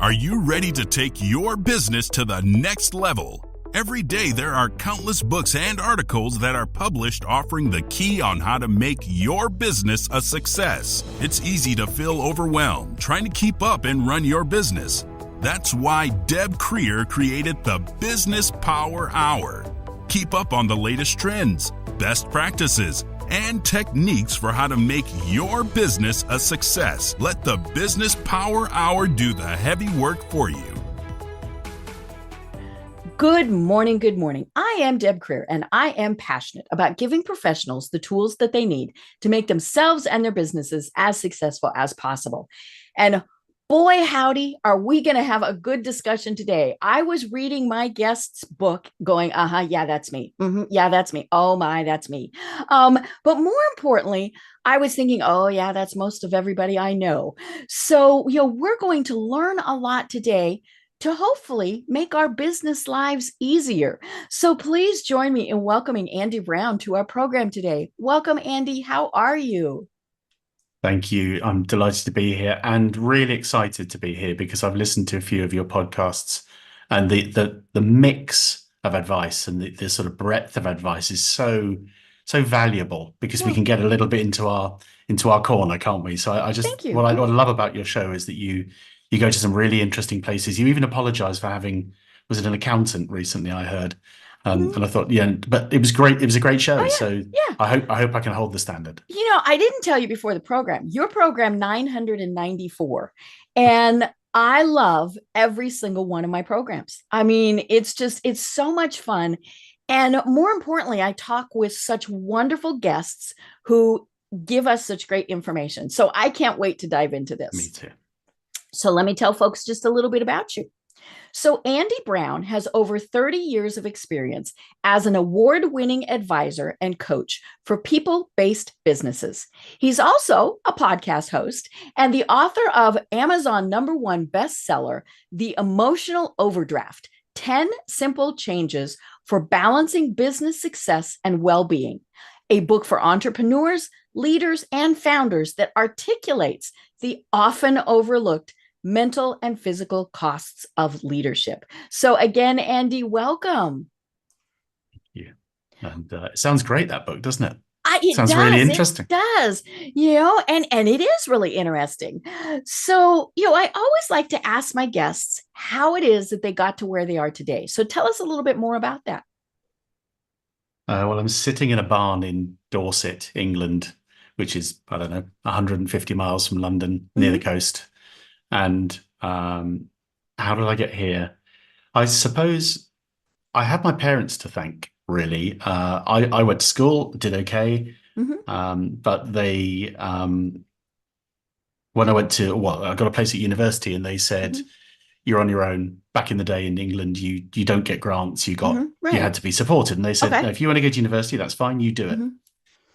Are you ready to take your business to the next level? Every day there are countless books and articles that are published offering the key on how to make your business a success. It's easy to feel overwhelmed trying to keep up and run your business. That's why Deb Creer created the Business Power Hour. Keep up on the latest trends, best practices, and techniques for how to make your business a success. Let the Business Power Hour do the heavy work for you. Good morning. Good morning. I am Deb Creer, and I am passionate about giving professionals the tools that they need to make themselves and their businesses as successful as possible. And boy, howdy, are we going to have a good discussion today. I was reading my guest's book going, yeah, that's me. Yeah, that's me. Oh my, that's me. But more importantly, I was thinking, oh yeah, that's most of everybody I know. So, we're going to learn a lot today to hopefully make our business lives easier. So please join me in welcoming Andy Brown to our program today. Welcome, Andy. How are you? Thank you. I'm delighted to be here and really excited to be here because I've listened to a few of your podcasts, and the mix of advice and the sort of breadth of advice is so valuable because we can get a little bit into our corner, can't we? So I just Thank you. what I love about your show is that you go to some really interesting places. You even apologize for having, was it an accountant recently, I heard? And I thought, yeah, but it was great. It was a great show. Oh, yeah. So yeah. I hope I can hold the standard. I didn't tell you before the program, your program 994. And I love every single one of my programs. I mean, it's so much fun. And more importantly, I talk with such wonderful guests who give us such great information. So I can't wait to dive into this. Me too. So let me tell folks just a little bit about you. So Andy Brown has over 30 years of experience as an award-winning advisor and coach for people-based businesses. He's also a podcast host and the author of Amazon #1 bestseller, The Emotional Overdraft: 10 Simple Changes for Balancing Business Success and Well-Being, a book for entrepreneurs, leaders, and founders that articulates the often overlooked mental and physical costs of leadership. So again, Andy, welcome. Yeah. And it sounds great, that book, doesn't it? It sounds does, really interesting. It does, and it is really interesting. So, I always like to ask my guests how it is that they got to where they are today. So tell us a little bit more about that. Well, I'm sitting in a barn in Dorset, England, which is, 150 miles from London, near the coast. And how did I get here? I suppose I had my parents to thank, really. I went to school, did okay. But they, when I got a place at university, and they said, you're on your own. Back in the day in England, you don't get grants. You had to be supported. And they said, no, if you want to go to university, that's fine. You do it.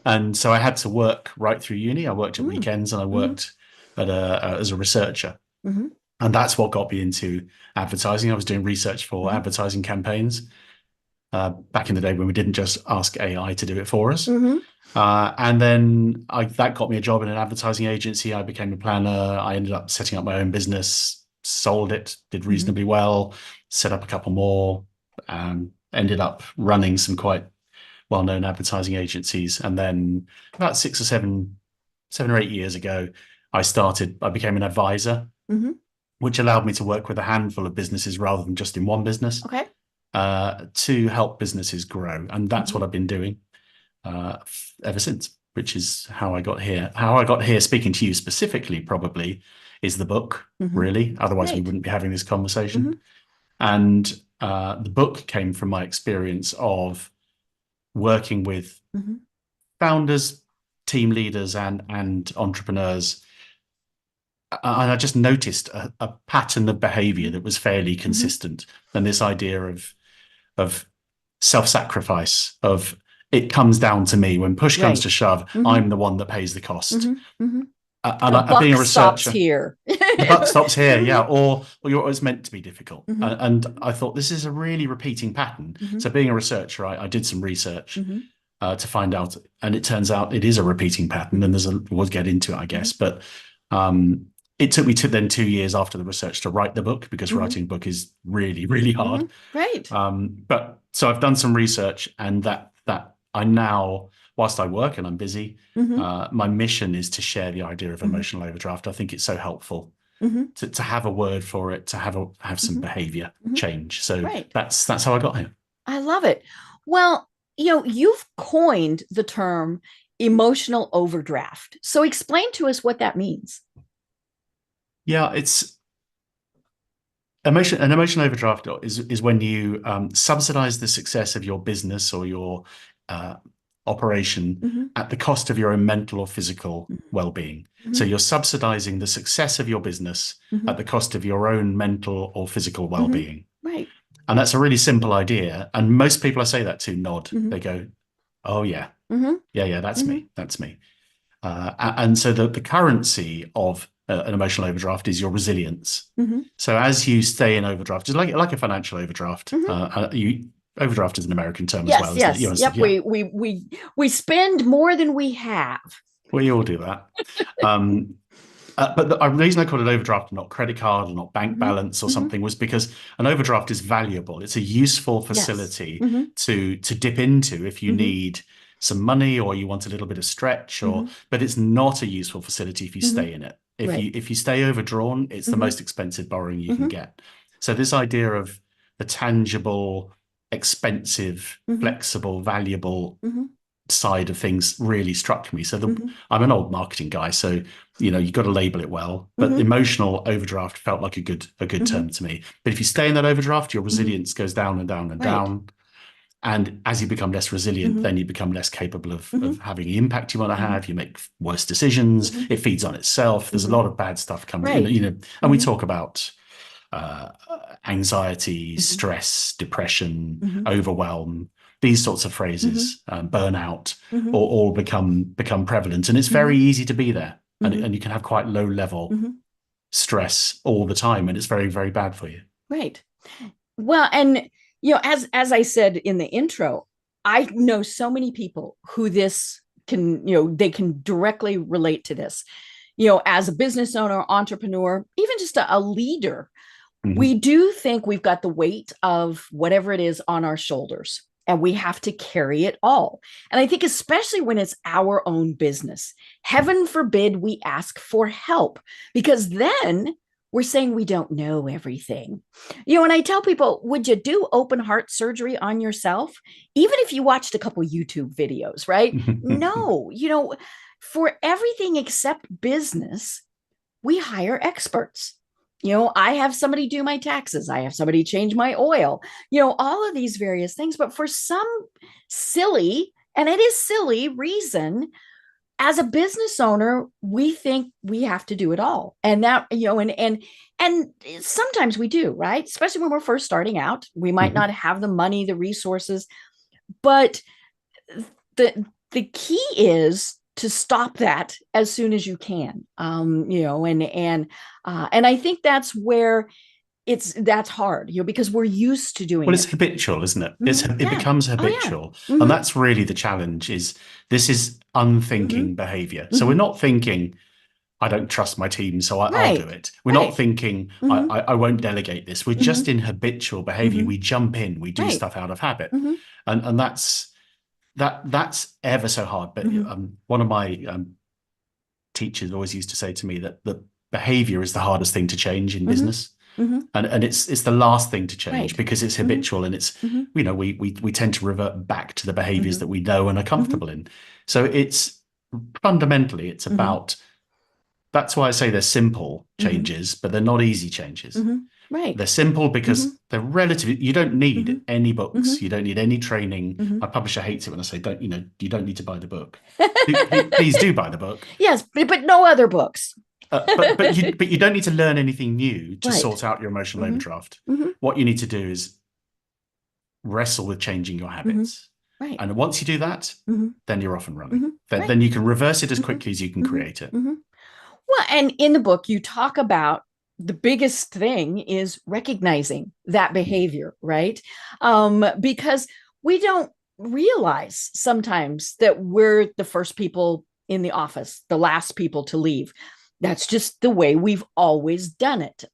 And so I had to work right through uni. I worked at weekends, and I worked as a researcher. And that's what got me into advertising. I was doing research for advertising campaigns back in the day when we didn't just ask AI to do it for us. And then that got me a job in an advertising agency. I became a planner. I ended up setting up my own business, sold it, did reasonably well, set up a couple more, ended up running some quite well-known advertising agencies. And then about 7 or 8 years ago, I became an advisor, which allowed me to work with a handful of businesses rather than just in one business, to help businesses grow. And that's what I've been doing ever since, which is how I got here. How I got here, speaking to you specifically, probably, is the book, really. Otherwise, we wouldn't be having this conversation. And the book came from my experience of working with founders, team leaders, and entrepreneurs. And I just noticed a pattern of behavior that was fairly consistent. And this idea of self-sacrifice, of it comes down to me. When push comes to shove, I'm the one that pays the cost. The being a buck stops researcher, here. the buck stops here, yeah. Or you're always meant to be difficult. And I thought this is a really repeating pattern. So being a researcher, I did some research to find out, and it turns out it is a repeating pattern. And we'll get into it, I guess. But it took me then 2 years after the research to write the book, because writing a book is really, really hard. Right. But so I've done some research, and that I now, whilst I work and I'm busy, my mission is to share the idea of emotional overdraft. I think it's so helpful to have a word for it, to have some behavior change. So that's how I got here. I love it. Well, you've coined the term emotional overdraft. So explain to us what that means. Yeah, it's an emotional overdraft is when you subsidize the success of your business or your operation at the cost of your own mental or physical well-being. So you're subsidizing the success of your business at the cost of your own mental or physical well-being. Right. And that's a really simple idea. And most people I say that to nod. They go, oh, yeah. Yeah, that's me. That's me. And so the currency of an emotional overdraft is your resilience. So as you stay in overdraft, just like a financial overdraft, overdraft is an American term as well. Yes. Yep. Yeah. We spend more than we have. We all do that. But the reason I called it overdraft, not credit card or not bank balance or something, was because an overdraft is valuable. It's a useful facility to dip into if you need some money or you want a little bit of stretch, but it's not a useful facility if you stay in it. If you stay overdrawn, it's the most expensive borrowing you can get. So this idea of the tangible, expensive, flexible, valuable side of things really struck me. So I'm an old marketing guy, so you've got to label it well. But emotional overdraft felt like a good term to me. But if you stay in that overdraft, your resilience goes down and down and down. And as you become less resilient, then you become less capable of having the impact you want to have. You make worse decisions. It feeds on itself. There's a lot of bad stuff coming in, and we talk about anxiety, stress, depression, overwhelm. These sorts of phrases, burnout, all become prevalent, and it's very easy to be there, and you can have quite low level stress all the time, and it's very, very bad for you. Right. Well, and as I said in the intro, I know so many people who this can, they can directly relate to this. As a business owner, entrepreneur, even just a leader, we do think we've got the weight of whatever it is on our shoulders. And we have to carry it all. And I think especially when it's our own business, heaven forbid we ask for help, because then we're saying we don't know everything. And I tell people, would you do open heart surgery on yourself? Even if you watched a couple YouTube videos, right? No, for everything except business, we hire experts. I have somebody do my taxes. I have somebody change my oil, all of these various things. But for some silly, and it is silly reason, as a business owner, we think we have to do it all. And that, and sometimes we do, right? Especially when we're first starting out, we might not have the money, the resources, but the key is to stop that as soon as you can, and I think that's where that's hard, because we're used to doing it. Well, it's habitual, isn't it? It becomes habitual. Oh, yeah. And that's really the challenge, this is unthinking behavior. So we're not thinking, I don't trust my team, so I'll do it. We're not thinking, I won't delegate this. We're just in habitual behavior. We jump in, we do stuff out of habit. And that's ever so hard. But one of my teachers always used to say to me that the behavior is the hardest thing to change in business. And it's the last thing to change because it's habitual, and it's we tend to revert back to the behaviors that we know and are comfortable in. So it's fundamentally it's about, that's why I say they're simple changes, but they're not easy changes. Right. They're simple because they're relatively, you don't need any books, you don't need any training. My publisher hates it when I say, you don't need to buy the book. Please do buy the book. Yes, but no other books. But you don't need to learn anything new to sort out your emotional overdraft. What you need to do is wrestle with changing your habits. Right. And once you do that, then you're off and running. Then you can reverse it as quickly as you can create it. Well, and in the book, you talk about the biggest thing is recognizing that behavior, right? Because we don't realize sometimes that we're the first people in the office, the last people to leave. That's just the way we've always done it.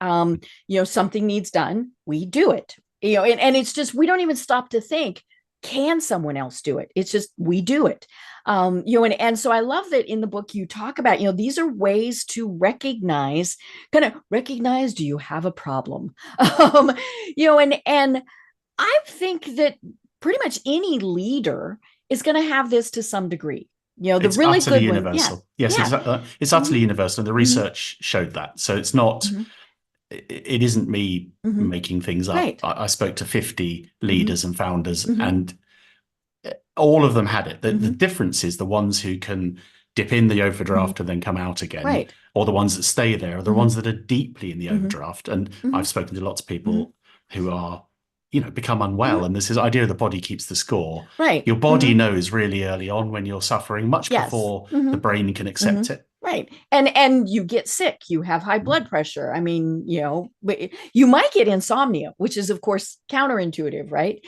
Something needs done, we do it. And it's just, we don't even stop to think, can someone else do it? It's just, we do it. And so I love that in the book you talk about, these are ways to recognize, do you have a problem? And I think that pretty much any leader is going to have this to some degree. It's really utterly good universal. One. Yes, yeah. It's utterly universal. And the research showed that. So it's not, it isn't me making things up. Right. I spoke to 50 leaders and founders, and all of them had it. The difference is the ones who can dip in the overdraft and then come out again, or the ones that stay there, or the ones that are deeply in the overdraft. And I've spoken to lots of people who are, become unwell. And this is idea of the body keeps the score. Right. Your body knows really early on when you're suffering, much before the brain can accept it. Right. And you get sick, you have high blood pressure. I mean, you might get insomnia, which is of course counterintuitive, right?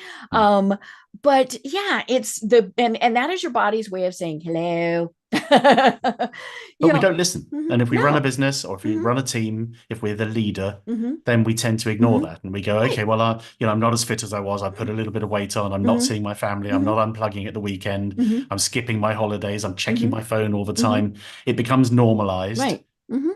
But yeah, it's and that is your body's way of saying hello. But we don't listen. And if we run a business, or if we run a team, if we're the leader, then we tend to ignore that. And we go, okay, well, I'm not as fit as I was. I put a little bit of weight on. I'm not seeing my family. I'm not unplugging at the weekend. I'm skipping my holidays. I'm checking my phone all the time. It becomes normalized. Right.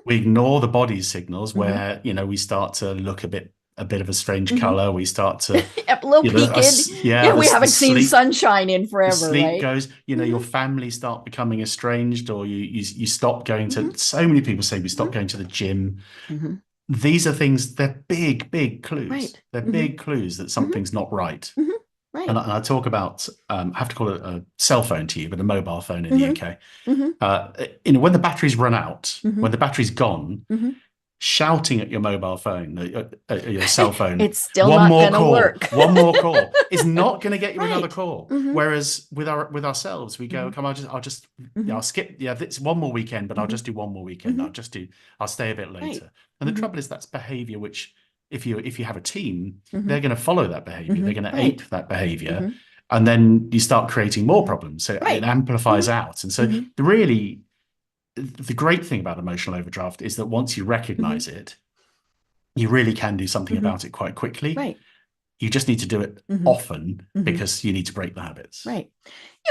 We ignore the body's signals where, we start to look a bit of a strange color. We start to a little peaked. We haven't seen sunshine in forever. Sleep right? goes. Your family start becoming estranged, or you stop going to. So many people say we stop going to the gym. These are things. They're big clues. Right. They're big clues that something's not right. Right. And I talk about. I have to call it a cell phone to you, but a mobile phone in the UK. When the batteries run out, when the battery's gone. Shouting at your mobile phone, your cell phone, it's still not going to work. One more call is not going to get you another call. Whereas with ourselves, we go, come, I'll skip. Yeah, it's one more weekend, but I'll just do one more weekend. I'll stay a bit later. Right. And the trouble is that's behavior which, if you have a team, they're going to follow that behavior. They're going to ape that behavior, and then you start creating more problems. So it amplifies out. And so the great thing about emotional overdraft is that once you recognize it, you really can do something about it quite quickly. Right. You just need to do it often because you need to break the habits. Right.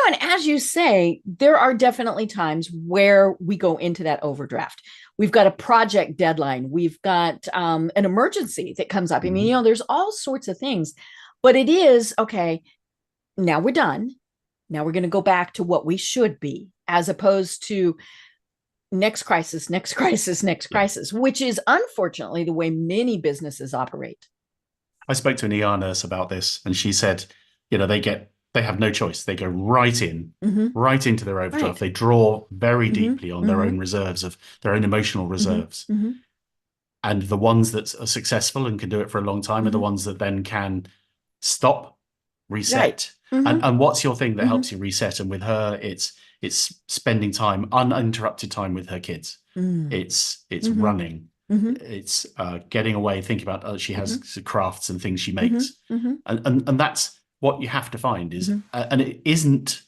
And as you say, there are definitely times where we go into that overdraft. We've got a project deadline. We've got an emergency that comes up. I mean, there's all sorts of things, but it is, okay, now we're done. Now we're going to go back to what we should be, as opposed to next crisis, which is unfortunately the way many businesses operate. I spoke to an ER nurse about this, and she said, they have no choice. They go right into their overdraft. Right. They draw very deeply on their own reserves, of their own emotional reserves. And the ones that are successful and can do it for a long time are the ones that then can stop, reset. Right. And what's your thing that helps you reset? And with her, it's spending time, uninterrupted time with her kids. It's running. It's getting away, thinking about she has crafts and things she makes. And that's what you have to find is, and it isn't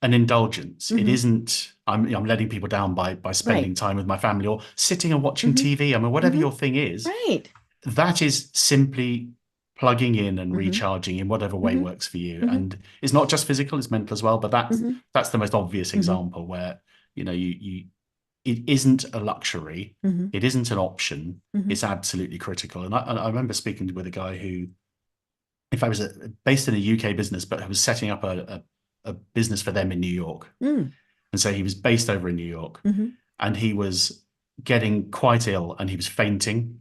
an indulgence. It isn't, I'm letting people down by spending time with my family or sitting and watching TV. I mean, whatever your thing is, that is simply plugging in and recharging in whatever way works for you. And it's not just physical, it's mental as well. But that's the most obvious example where, it isn't a luxury. It isn't an option. It's absolutely critical. And I remember speaking with a guy who, in fact, was based in a UK business, but who was setting up a business for them in New York. And so he was based over in New York, and he was getting quite ill, and he was fainting.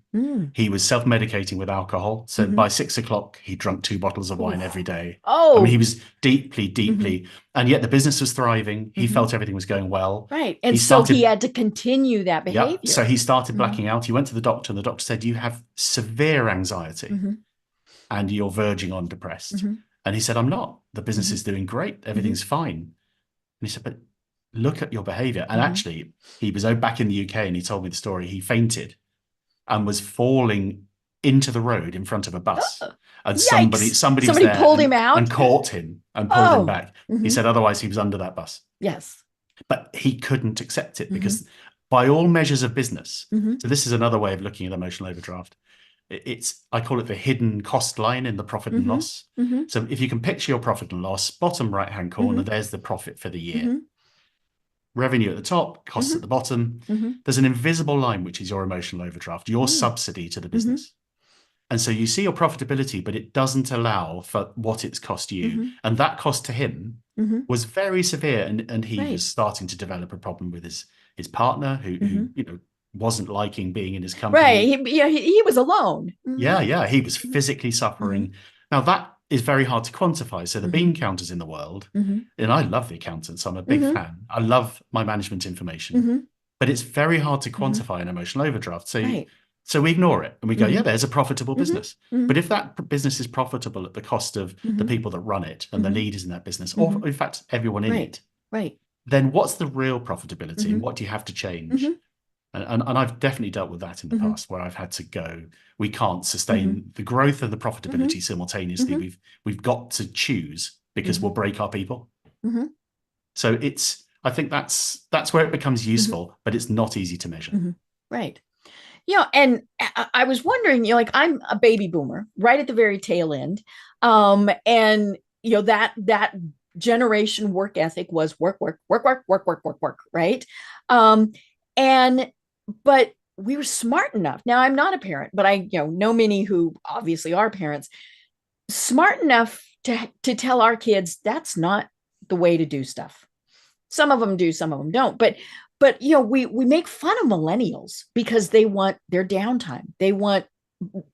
He was self-medicating with alcohol. So by 6 o'clock, he drank 2 bottles of wine every day. I mean, he was deeply, and yet the business was thriving. He felt everything was going well. Right. And so he had to continue that behavior. Yeah. So he started blacking out. He went to the doctor, and the doctor said, you have severe anxiety and you're verging on depressed. And he said, I'm not. The business is doing great. Everything's fine. And he said, but look at your behavior. And actually, he was back in the UK, and he told me the story. He fainted and was falling into the road in front of a bus. And somebody was there pulled him out and caught him and pulled him back. He said, otherwise he was under that bus. Yes. But he couldn't accept it because by all measures of business. So this is another way of looking at emotional overdraft. I call it the hidden cost line in the profit and loss. So if you can picture your profit and loss, bottom right-hand corner, there's the profit for the year. Revenue at the top, costs at the bottom. There's an invisible line, which is your emotional overdraft, your subsidy to the business. And so you see your profitability, but it doesn't allow for what it's cost you. And that cost to him was very severe. And he was starting to develop a problem with his partner who wasn't liking being in his company. Right. He was alone. Yeah. He was physically suffering. Now that is very hard to quantify. So the bean counters in the world, and I love the accountants. I'm a big fan. I love my management information, but it's very hard to quantify an emotional overdraft. So we ignore it and we go, yeah, there's a profitable business. But if that business is profitable at the cost of the people that run it and the leaders in that business, or in fact, everyone in it, then what's the real profitability and what do you have to change? And I've definitely dealt with that in the past, where I've had to go, we can't sustain the growth and the profitability simultaneously. We've got to choose, because we'll break our people. So I think that's where it becomes useful, but it's not easy to measure. Right. And I was wondering, like, I'm a baby boomer right at the very tail end. And that generation work ethic was work, right? But we were smart enough. Now, I'm not a parent, but I know many who obviously are parents, smart enough to tell our kids that's not the way to do stuff. Some of them do, some of them don't. But we make fun of millennials because they want their downtime. They want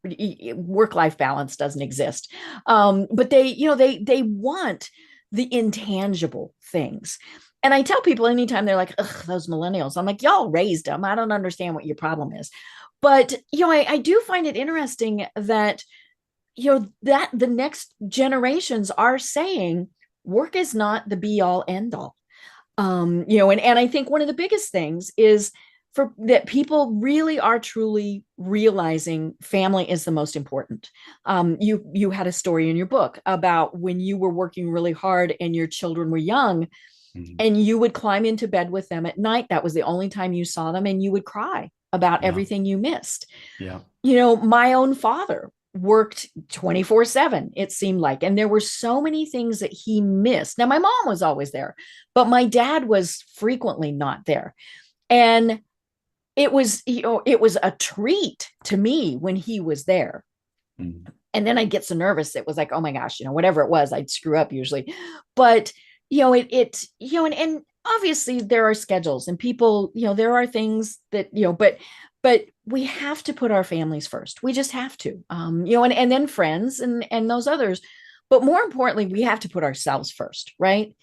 work-life balance doesn't exist. But they want the intangible things. And I tell people anytime they're like, ugh, those millennials, I'm like, y'all raised them. I don't understand what your problem is. But, I do find it interesting that, that the next generations are saying work is not the be all end all. And I think one of the biggest things is that people really are truly realizing family is the most important. You had a story in your book about when you were working really hard and your children were young, and you would climb into bed with them at night. That was the only time you saw them, and you would cry about everything you missed. Yeah. My own father worked 24/7, it seemed like, and there were so many things that he missed. Now, my mom was always there, but my dad was frequently not there. And it was a treat to me when he was there. And then I'd get so nervous. It was like, oh my gosh, whatever it was, I'd screw up usually. But and obviously there are schedules and people, there are things that, but we have to put our families first. We just have to, and then friends and those others. But more importantly, we have to put ourselves first, right?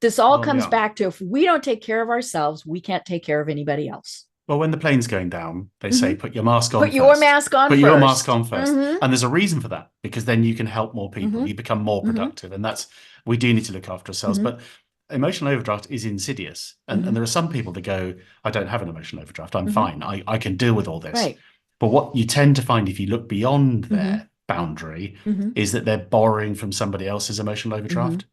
This all comes back to, if we don't take care of ourselves, we can't take care of anybody else. Well, when the plane's going down, they say, put your mask on first. Put your mask on first. Put your mask on first. And there's a reason for that, because then you can help more people. You become more productive. And we do need to look after ourselves. But emotional overdraft is insidious. And there are some people that go, I don't have an emotional overdraft. I'm fine. I can deal with all this. Right. But what you tend to find, if you look beyond their boundary, is that they're borrowing from somebody else's emotional overdraft.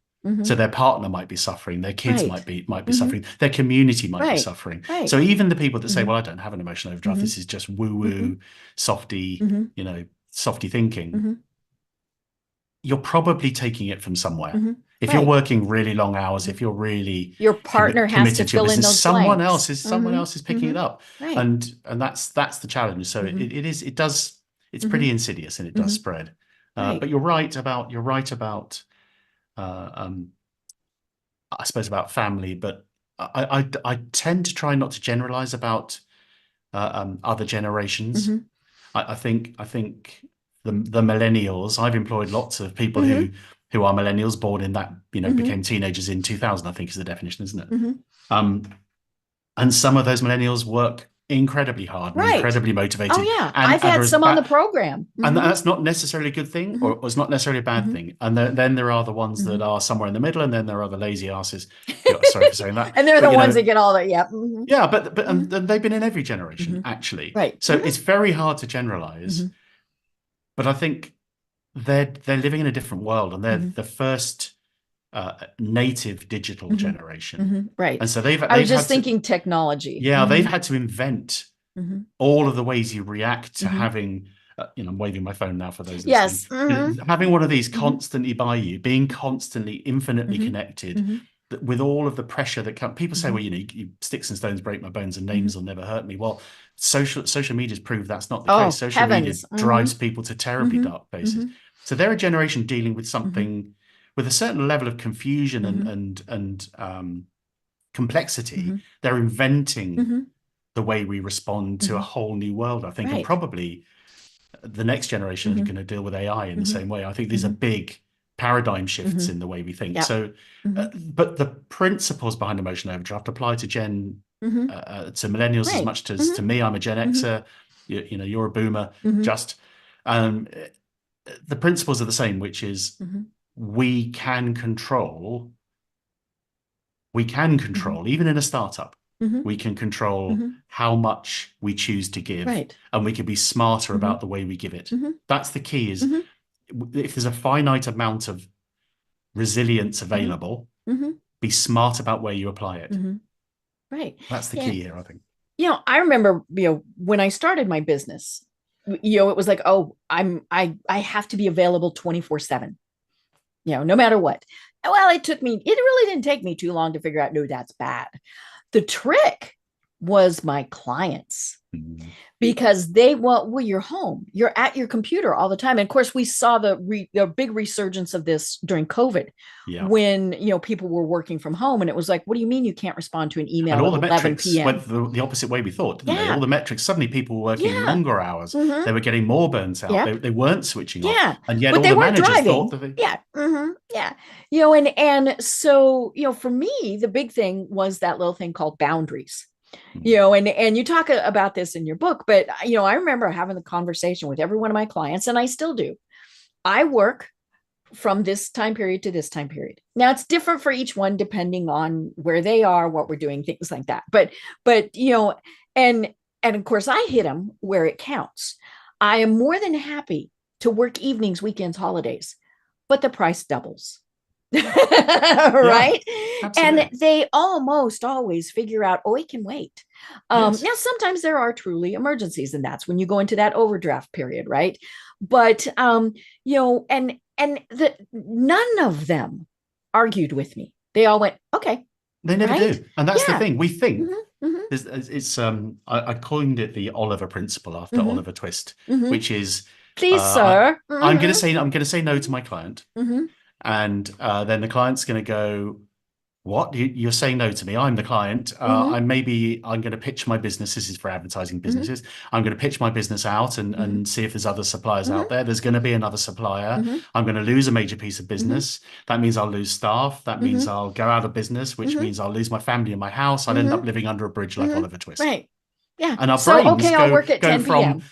So their partner might be suffering, their kids might be suffering, their community might be suffering. So even the people that say, well, I don't have an emotional overdraft, this is just woo-woo, softy, softy thinking. You're probably taking it from somewhere. If you're working really long hours, if you're really your partner has to fill in those someone blanks. else is picking it up. And that's the challenge. So it's pretty insidious, and it does spread. But you're right about I suppose about family, but I tend to try not to generalize about other generations. I think the millennials, I've employed lots of people who are millennials, born in that, became teenagers in 2000, I think is the definition, isn't it? And some of those millennials work incredibly hard, and incredibly motivated. Oh yeah, I've had some on the program, and that's not necessarily a good thing, or it's not necessarily a bad thing. And then there are the ones that are somewhere in the middle, and then there are the lazy asses. Sorry for saying that. And they're the ones that get all that. Yeah, but they've been in every generation actually. Right. So it's very hard to generalize, but I think they're living in a different world, and they're the first native digital generation. Right. And so they've I was just thinking technology. Yeah, they've had to invent all of the ways you react to having, I'm waving my phone now for those listening. Having one of these constantly by you, being constantly infinitely connected, with all of the pressure that people say, well, sticks and stones break my bones and names will never hurt me. Well, social media's proved that's not the case. Social media drives people to terribly dark places. So they're a generation dealing with something with a certain level of confusion and complexity. They're inventing the way we respond to a whole new world, I think. And probably the next generation are going to deal with AI in the same way. I think these are big paradigm shifts in the way we think. So, but the principles behind emotional overdraft apply to to millennials as much as to me. I'm a Gen Xer, you're a boomer, the principles are the same, which is we can control, even in a startup, we can control how much we choose to give, and we can be smarter about the way we give it. That's the key, is if there's a finite amount of resilience available, be smart about where you apply it. Right. That's the key here, I think. I remember, when I started my business, it was like, oh, I have to be available 24/7, no matter what. Well, it really didn't take me too long to figure out, no, that's bad. The trick was my clients, because you're home, you're at your computer all the time. And of course, we saw the big resurgence of this during COVID, when, people were working from home, and it was like, what do you mean you can't respond to an email and all at the 11 metrics p.m.? went the opposite way we thought, didn't they? All the metrics, suddenly people were working longer hours. They were getting more burnt out. They weren't switching off. And yet all the managers thought that and so, for me, the big thing was that little thing called boundaries. And you talk about this in your book, but I remember having the conversation with every one of my clients, and I still do. I work from this time period to this time period. Now, it's different for each one depending on where they are, what we're doing, things like that. But and of course, I hit them where it counts. I am more than happy to work evenings, weekends, holidays, but the price doubles. Right. And they almost always figure out, oh, it can wait. Now, sometimes there are truly emergencies, and that's when you go into that overdraft period, right? But and none of them argued with me. They all went, okay. They never do. And that's the thing. We think it's I coined it the Oliver principle after Oliver Twist, which is, please, sir. I'm going to say no to my client. And then the client's going to go, what? You're saying no to me? I'm the client. I'm going to pitch my business. This is for advertising businesses. I'm going to pitch my business out and see if there's other suppliers out there. There's going to be another supplier. I'm going to lose a major piece of business. That means I'll lose staff. That means I'll go out of business, which means I'll lose my family and my house. I'll end up living under a bridge like Oliver Twist. Right. Yeah. And our brains I'll work at 10 p.m.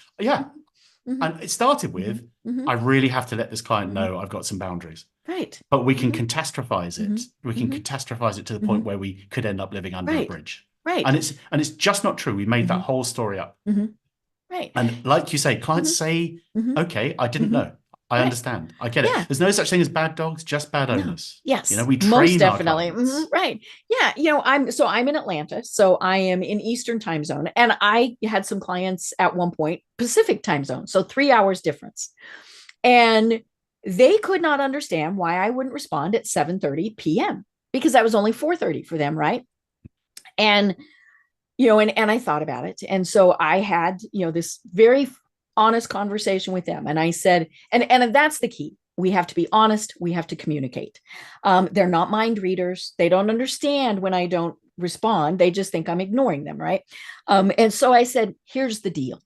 And it started with, I really have to let this client know I've got some boundaries. Right. But we can catastrophize it. We can catastrophize it to the point where we could end up living under a bridge. Right. And it's just not true. We made that whole story up. Right. And like you say, clients say, okay, I didn't know. I understand. I get it. There's no such thing as bad dogs, just bad owners. Yes. We train most definitely. our clients. Right. Yeah. I'm in Atlanta, so I am in Eastern time zone, and I had some clients at one point Pacific time zone, so 3 hours difference, and they could not understand why I wouldn't respond at 7:30 p.m. because that was only 4:30 for them, right? And and I thought about it, and so I had this very honest conversation with them, and I said, and that's the key. We have to be honest. We have to communicate. They're not mind readers. They don't understand when I don't respond. They just think I'm ignoring them, right? And so I said, here's the deal.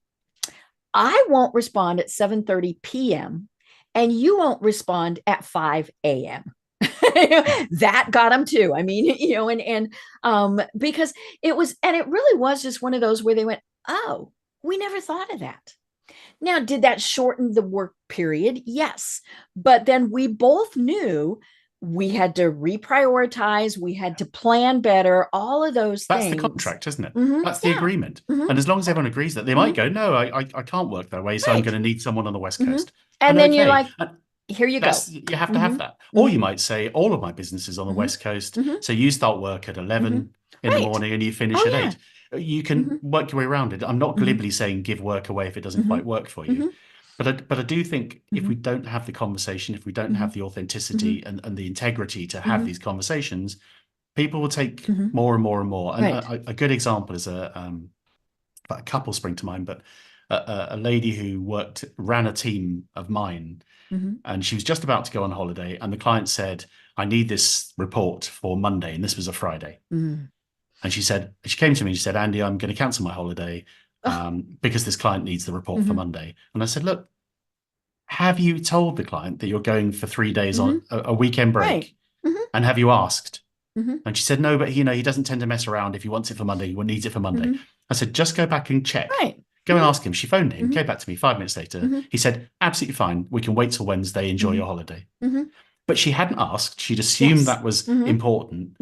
I won't respond at 7:30 p.m. and you won't respond at 5 a.m. That got them too. I mean, because it really was just one of those where they went, oh, we never thought of that. Now, did that shorten the work period? Yes. But then we both knew we had to reprioritize. We had to plan better. All of those things. That's the contract, isn't it? That's the agreement. And as long as everyone agrees that, they might go, no, I can't work that way. So I'm going to need someone on the West Coast. And then you're like, here you go. You have to have that. Or you might say, all of my business is on the West Coast. So you start work at 11 in the morning and you finish at 8. You can work your way around it. I'm not glibly saying give work away if it doesn't quite work for you. But I do think if we don't have the conversation, if we don't have the authenticity and the integrity to have these conversations, people will take more and more and more. And a good example is a couple spring to mind, but a lady who ran a team of mine, and she was just about to go on holiday, and the client said, I need this report for Monday, and this was a Friday. And she came to me and she said, Andy, I'm going to cancel my holiday because this client needs the report for Monday. And I said, look, have you told the client that you're going for 3 days on a weekend break? And have you asked? And she said, no, but he doesn't tend to mess around. If he wants it for Monday, he needs it for Monday. I said, just go back and check. Go and ask him. She phoned him, came back to me 5 minutes later. He said, absolutely fine. We can wait till Wednesday. Enjoy your holiday. But she hadn't asked. She'd assumed that was important.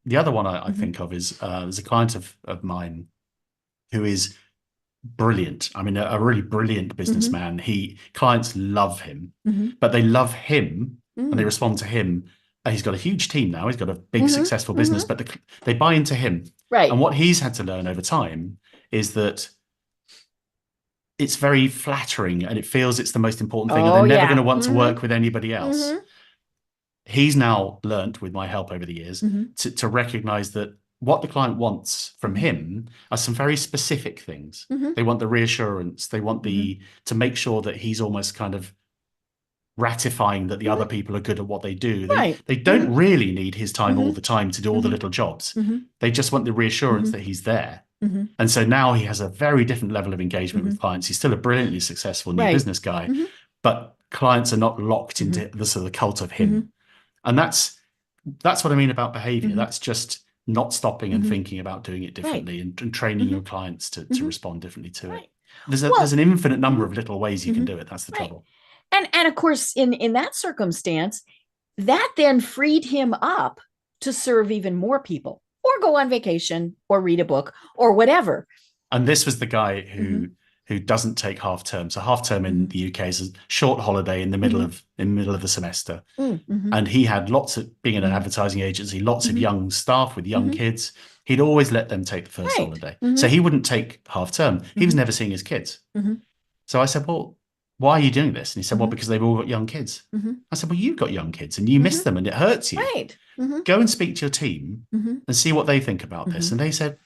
The other one I think of is there's a client of mine who is brilliant. I mean, a really brilliant businessman. Clients love him, but they love him and they respond to him. He's got a huge team now. He's got a big, successful business, but they buy into him. Right. And what he's had to learn over time is that it's very flattering and it feels it's the most important thing. And they're never going to want to work with anybody else. He's now learnt with my help over the years to recognize that what the client wants from him are some very specific things. They want the reassurance. They want to make sure that he's almost kind of ratifying that the other people are good at what they do. They don't really need his time all the time to do all the little jobs. They just want the reassurance that he's there. And so now he has a very different level of engagement with clients. He's still a brilliantly successful new business guy, but clients are not locked into the sort of cult of him. And that's what I mean about behavior. That's just not stopping and thinking about doing it differently and training your clients to respond differently to it. There's an infinite number of little ways you can do it. That's the trouble. And of course, in that circumstance, that then freed him up to serve even more people or go on vacation or read a book or whatever. And this was the guy who doesn't take half term. So half term in the UK is a short holiday in the middle of the semester. And he had being in an advertising agency, lots of young staff with young kids. He'd always let them take the first holiday. So he wouldn't take half term. He was never seeing his kids. So I said, well, why are you doing this? And he said, well, because they've all got young kids. I said, well, you've got young kids and you miss them and it hurts you. Go and speak to your team and see what they think about this. And they said,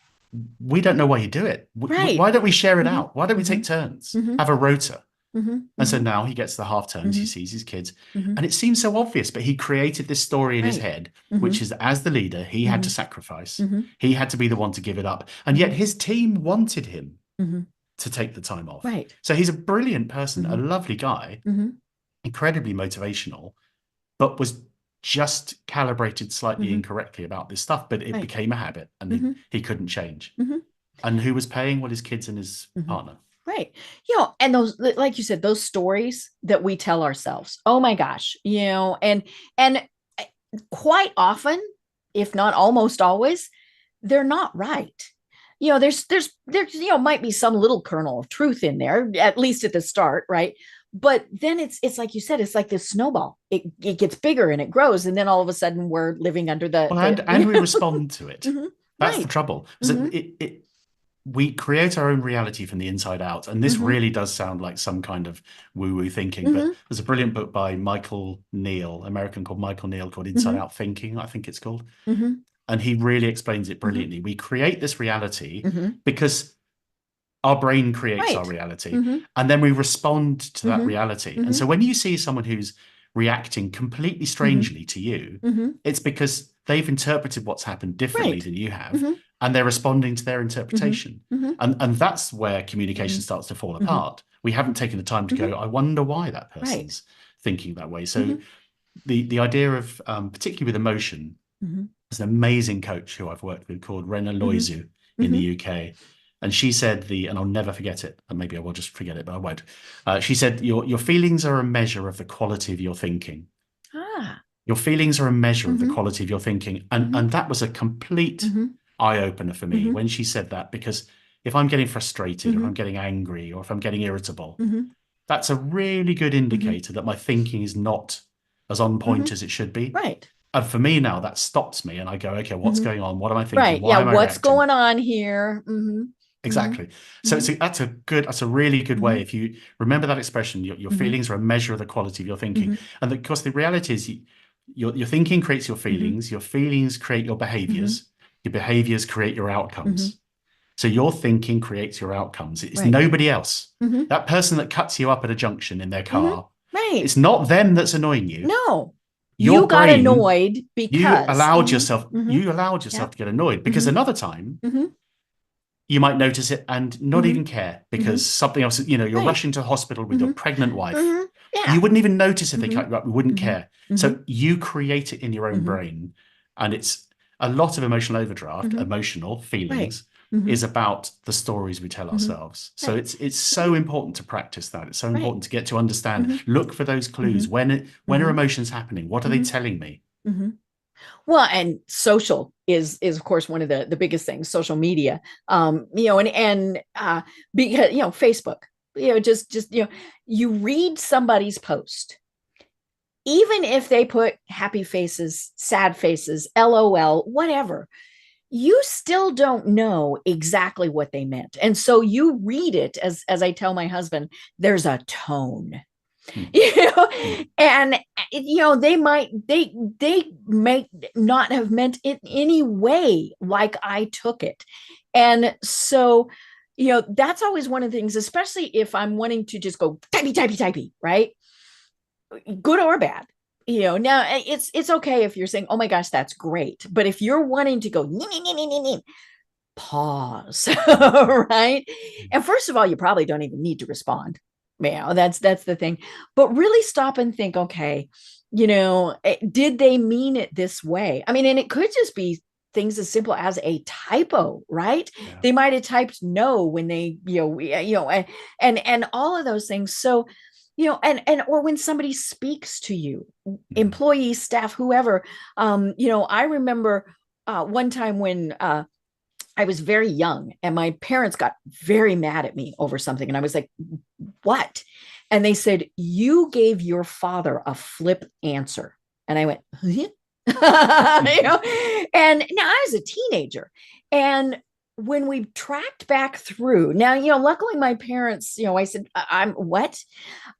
we don't know why you do it. Why don't we share it out? Why don't we take turns? Have a rota. And so now he gets the half turns, he sees his kids. And it seems so obvious, but he created this story in his head, which is as the leader, he had to sacrifice. He had to be the one to give it up. And yet his team wanted him to take the time off. So he's a brilliant person, a lovely guy, incredibly motivational, but was just calibrated slightly incorrectly about this stuff. But it became a habit and he couldn't change. And who was paying? Well, his kids and his partner. Right. And those, like you said, those stories that we tell ourselves, oh my gosh, and quite often, if not almost always, they're not right. There's might be some little kernel of truth in there, at least at the start, right? But then it's like you said, it's like this snowball. It gets bigger and it grows, and then all of a sudden we're living under the. Well, and we respond to it. That's the trouble. We create our own reality from the inside out, and this really does sound like some kind of woo-woo thinking. But there's a brilliant book by Michael Neill, American called Michael Neill, called Inside Out Thinking, I think it's called. And he really explains it brilliantly. We create this reality because our brain creates our reality, and then we respond to that reality. And so when you see someone who's reacting completely strangely to you, it's because they've interpreted what's happened differently than you have, and they're responding to their interpretation. And that's where communication starts to fall apart. We haven't taken the time to go, I wonder why that person's thinking that way. So the idea of, particularly with emotion, there's an amazing coach who I've worked with called Rena Loizu in the UK. And she said and I'll never forget it, and maybe I will just forget it, but I won't. She said, your feelings are a measure of the quality of your thinking. Your feelings are a measure of the quality of your thinking. And that was a complete eye-opener for me when she said that, because if I'm getting frustrated or I'm getting angry or if I'm getting irritable, that's a really good indicator that my thinking is not as on point as it should be. Right. And for me now, that stops me, and I go, okay, what's going on? What am I thinking? Right. Why am I What's reacting? going on here? Exactly. So that's a really good way. If you remember that expression, your feelings are a measure of the quality of your thinking. And of course, the reality is your thinking creates your feelings create your behaviors create your outcomes. So your thinking creates your outcomes. It's nobody else. That person that cuts you up at a junction in their car, it's not them that's annoying you. No. You got annoyed because you allowed yourself to get annoyed, because another time you might notice it and not even care because something else, you're rushing to the hospital with your pregnant wife. You wouldn't even notice if they cut you up. You wouldn't care. So you create it in your own brain, and it's a lot of emotional overdraft, emotional feelings is about the stories we tell ourselves. So it's so important to practice that. It's so important to get to understand, look for those clues. When are emotions happening? What are they telling me? Well, and social is of course one of the biggest things, social media, because, Facebook, just, you read somebody's post, even if they put happy faces, sad faces, LOL, whatever, you still don't know exactly what they meant. And so you read it as I tell my husband, there's a tone. And they may not have meant it any way like I took it. And so that's always one of the things, especially if I'm wanting to just go typey, right, good or bad. Now it's okay if you're saying, oh my gosh, that's great, but if you're wanting to go pause, right, and first of all, you probably don't even need to respond. That's the thing. But really stop and think, okay, did they mean it this way? I mean, and it could just be things as simple as a typo, right? Yeah. They might have typed no when they, and all of those things. So, or when somebody speaks to you, employees, staff, whoever, I remember one time when I was very young and my parents got very mad at me over something. And I was like, what? And they said, you gave your father a flip answer. And I went, and now I was a teenager. And when we tracked back through, now, luckily my parents, I said, I'm what?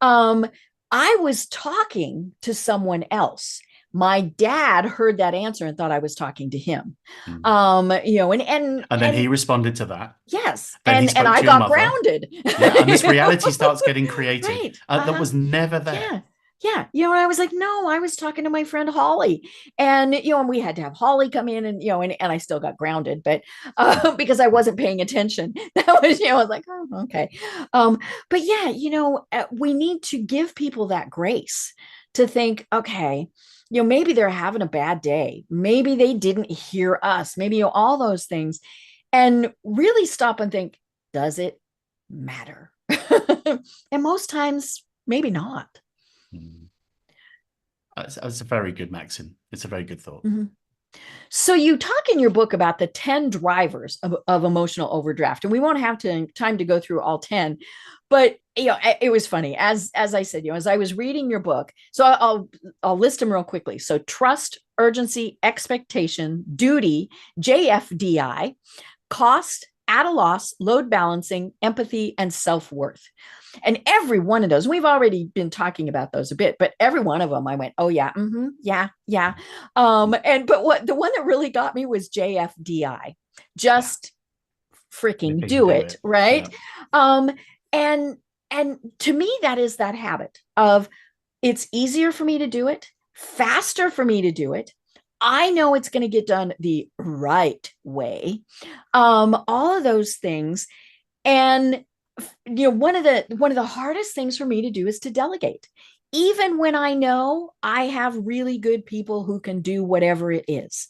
I was talking to someone else. My dad heard that answer and thought I was talking to him. And then he responded to that. Yes. And I got grounded. Yeah, and this reality starts getting created. Right. That was never there. Yeah. And I was like, no, I was talking to my friend Holly, and, and we had to have Holly come in and, and I still got grounded, but because I wasn't paying attention. That was, I was like, oh, okay. But yeah, we need to give people that grace to think, okay, maybe they're having a bad day. Maybe they didn't hear us. Maybe all those things. And really stop and think, does it matter? And most times, maybe not. That's a very good maxim. It's a very good thought. So you talk in your book about the 10 drivers of emotional overdraft, and we won't have time to go through all 10, but it was funny. As I said, as I was reading your book, so I'll list them real quickly. So trust, urgency, expectation, duty, JFDI, cost, at a loss, load balancing, empathy, and self-worth. And every one of those, we've already been talking about those a bit, but every one of them I went, oh yeah, yeah. But the one that really got me was JFDI, just freaking do it, right? Yeah. And to me, that is that habit of, it's easier for me to do it, faster for me to do it. I know it's going to get done the right way. All of those things. And one of the hardest things for me to do is to delegate. Even when I know I have really good people who can do whatever it is.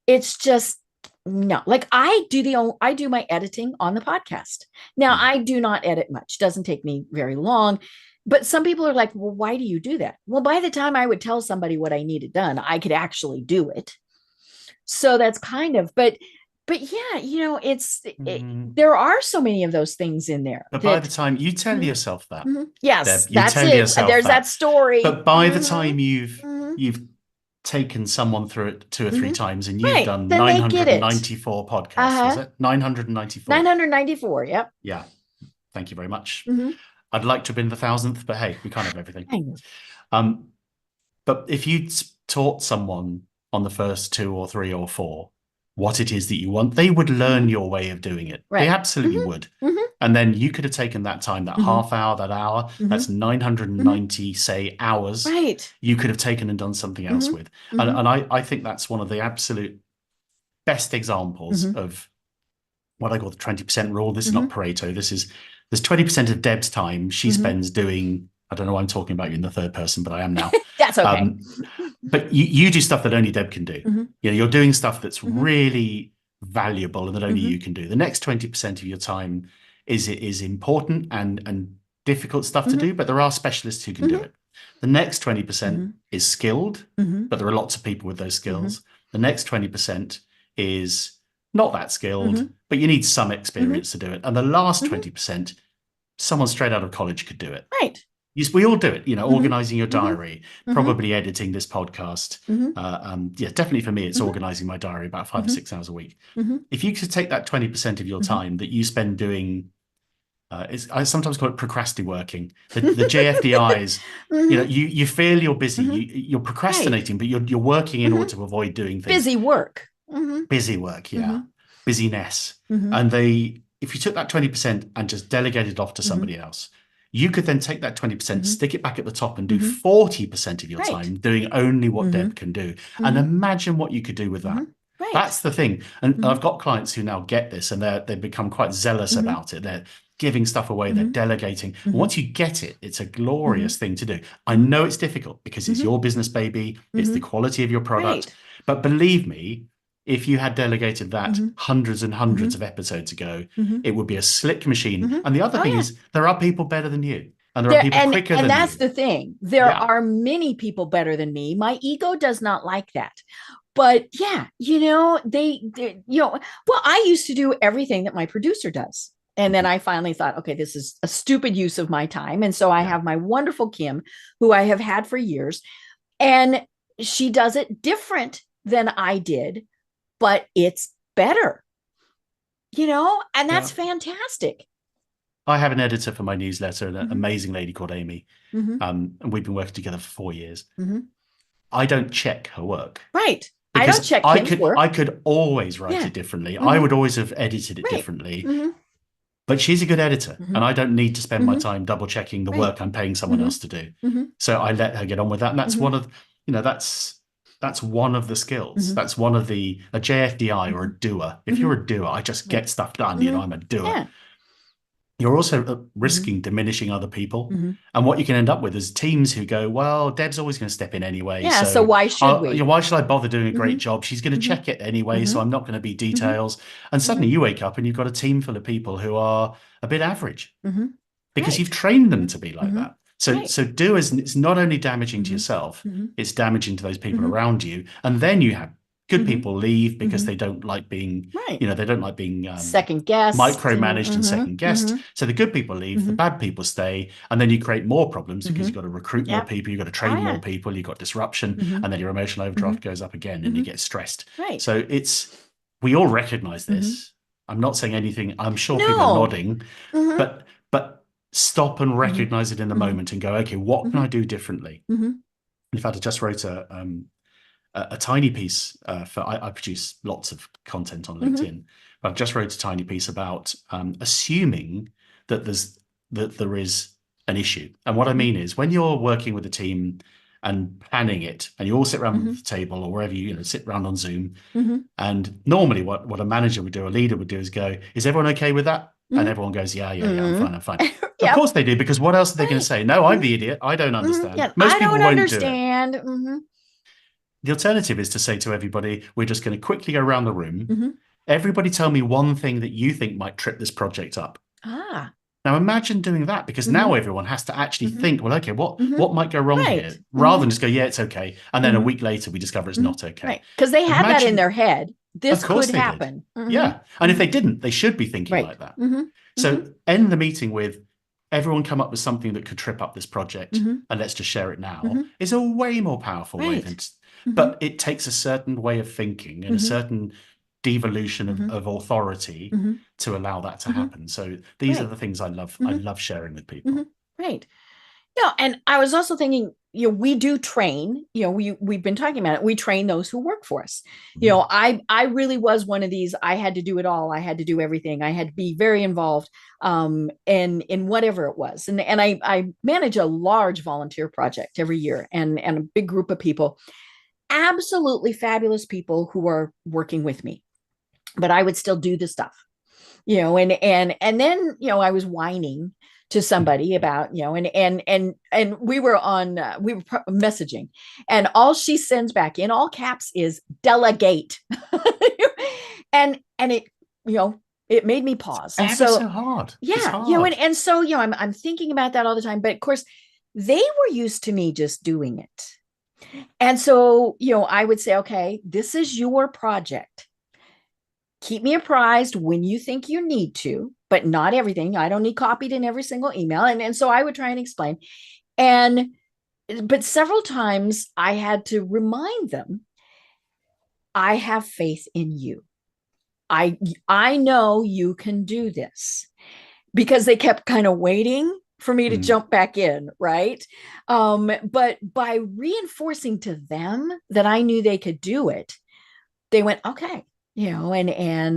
It's just no, like I do my editing on the podcast. Now, I do not edit much. Doesn't take me very long. But some people are like, well, why do you do that? Well, by the time I would tell somebody what I needed done, I could actually do it. So that's but But yeah, there are so many of those things in there. But by the time you tell yourself that, yes, Deb, that's it. There's that story. But by the time you've taken someone through it 2 or 3 times, and you've done 994 podcasts, was it 994? 994. Yep. Yeah. Thank you very much. I'd like to have been the 1,000th, but hey, we can't have everything. But if you taught someone on the first 2 or 3 or 4 what it is that you want, they would learn your way of doing it. Right. They absolutely would. And then you could have taken that time, that half hour, that hour, that's 990, say, hours. Right. You could have taken and done something else with. And I think that's one of the absolute best examples of what I call the 20% rule. This is not Pareto. There's 20% of Deb's time she spends doing, I don't know why I'm talking about you in the third person, but I am now. That's okay. But you do stuff that only Deb can do. You're doing stuff that's really valuable and that only you can do. The next 20% of your time is important and difficult stuff to do, but there are specialists who can do it. The next 20% is skilled, but there are lots of people with those skills. The next 20% is not that skilled, but you need some experience to do it. And the last 20%, someone straight out of college could do it. Right. We all do it, organizing your diary, probably editing this podcast. Definitely for me, it's organizing my diary about 5 or 6 hours a week. If you could take that 20% of your time that you spend doing, I sometimes call it procrastinating working. The JFDIs, you feel you're busy, you're procrastinating, but you're working in order to avoid doing things. Busy work. Busy work, busyness. And if you took that 20% and just delegated off to somebody else, you could then take that 20%, stick it back at the top and do 40% of your time doing only what Deb can do. And imagine what you could do with that. Right. That's the thing. And I've got clients who now get this and they've become quite zealous about it. They're giving stuff away, they're delegating. And once you get it, it's a glorious thing to do. I know it's difficult because it's your business, baby. It's the quality of your product. Right. But believe me, if you had delegated that hundreds and hundreds of episodes ago, it would be a slick machine. And the other thing is, there are people better than you. And there are people quicker than you. And that's the thing. There are many people better than me. My ego does not like that. But I used to do everything that my producer does. And then I finally thought, okay, this is a stupid use of my time. And so I have my wonderful Kim, who I have had for years, and she does it different than I did. But it's better, and that's fantastic. I have an editor for my newsletter, an amazing lady called Amy. And we've been working together for 4 years. I don't check her work. Right. I don't check Kim's work. I could always write it differently. I would always have edited it differently. But she's a good editor, and I don't need to spend my time double checking the work I'm paying someone else to do. So I let her get on with that. And that's one of, that's one of the skills. That's one of a JFDI or a doer. If you're a doer, I just get stuff done. I'm a doer. Yeah. You're also risking diminishing other people. And what you can end up with is teams who go, well, Deb's always going to step in anyway. Yeah, so why should we? Why should I bother doing a great job? She's going to check it anyway, so I'm not going to be details. And suddenly you wake up and you've got a team full of people who are a bit average because you've trained them to be like that. So doers, it's not only damaging to yourself, it's damaging to those people around you. And then you have good people leave because they don't like being, they don't like being second guessed, micromanaged and second guessed. So the good people leave, the bad people stay, and then you create more problems because you've got to recruit more people, you've got to train more people, you've got disruption, and then your emotional overdraft goes up again and you get stressed. Right. So we all recognize this. I'm not saying anything, I'm sure people are nodding, but stop and recognize it in the moment and go, okay, what can I do differently? In fact, I just wrote a tiny piece I produce lots of content on LinkedIn, but I've just wrote a tiny piece about assuming that there is an issue. And what I mean is when you're working with a team and planning it, and you all sit around the table or wherever you sit around on Zoom, and normally what a manager would do, a leader would do is go, is everyone okay with that? And everyone goes, yeah, I'm fine. Of course they do, because what else are they going to say? No, I'm the idiot. I don't understand. Most people won't understand. Do it. The alternative is to say to everybody, we're just going to quickly go around the room. Everybody tell me one thing that you think might trip this project up. Now imagine doing that, because now everyone has to actually think, well, okay, what might go wrong here? Rather than just go, yeah, it's okay. And then a week later we discover it's not okay. Right. Because they had that in their head. this could happen. Yeah. And if they didn't, they should be thinking like that. So end the meeting with, everyone come up with something that could trip up this project and let's just share it now, is a way more powerful way than, but it takes a certain way of thinking and a certain devolution of authority to allow that to happen. So these are the things I love. I love sharing with people. Right. Yeah. And I was also thinking, we do train, we've been talking about it. We train those who work for us. I really was one of these. I had to do it all. I had to do everything. I had to be very involved in whatever it was. And I manage a large volunteer project every year and a big group of people, absolutely fabulous people who are working with me, but I would still do the stuff, and then, I was whining to somebody about, and we were messaging, and all she sends back in all caps is delegate. and it, it made me pause. And so hard. Yeah. Hard. And so, I'm thinking about that all the time, but of course they were used to me just doing it. And so, I would say, okay, this is your project. Keep me apprised when you think you need to, but not everything. I don't need copied in every single email. And so I would try and explain. But several times I had to remind them, I have faith in you. I know you can do this, because they kept kind of waiting for me to jump back in. Right. But by reinforcing to them that I knew they could do it, they went, okay. And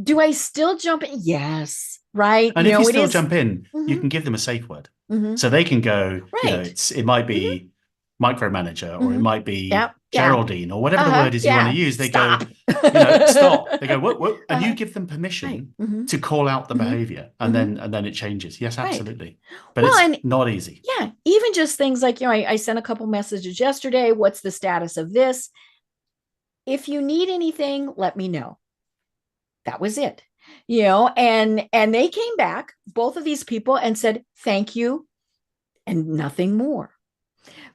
do I still jump in? Yes. Right. And if you still jump in, you can give them a safe word. So they can go, it might be micromanager, or it might be Geraldine, or whatever the word is you want to use. They go, stop. They go, whoa. And you give them permission to call out the behavior, and then it changes. Yes, absolutely. But it's not easy. Yeah. Even just things like, I sent a couple messages yesterday. What's the status of this? If you need anything, let me know. That was it, and they came back, both of these people, and said, thank you, and nothing more,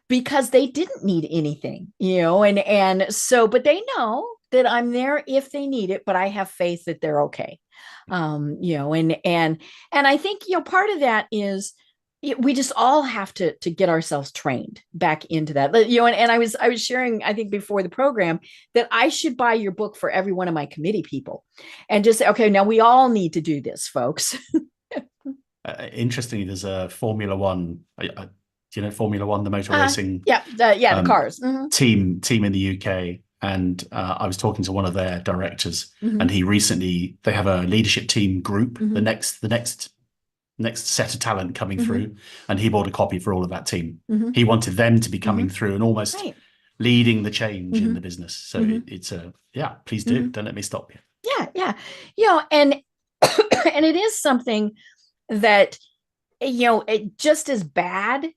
because they didn't need anything, and so, but they know that I'm there if they need it, but I have faith that they're okay. And I think, part of that is, we just all have to get ourselves trained back into that, and I was sharing, I think before the program, that I should buy your book for every one of my committee people and just say, okay, now we all need to do this, folks. Interestingly, there's a Formula One, Formula One, the motor racing, the cars team in the UK. And I was talking to one of their directors, and they have a leadership team group, the next set of talent coming through, and he bought a copy for all of that team. He wanted them to be coming through and almost leading the change in the business. So it's please do. Don't let me stop you. Yeah. And it is something that, it just as bad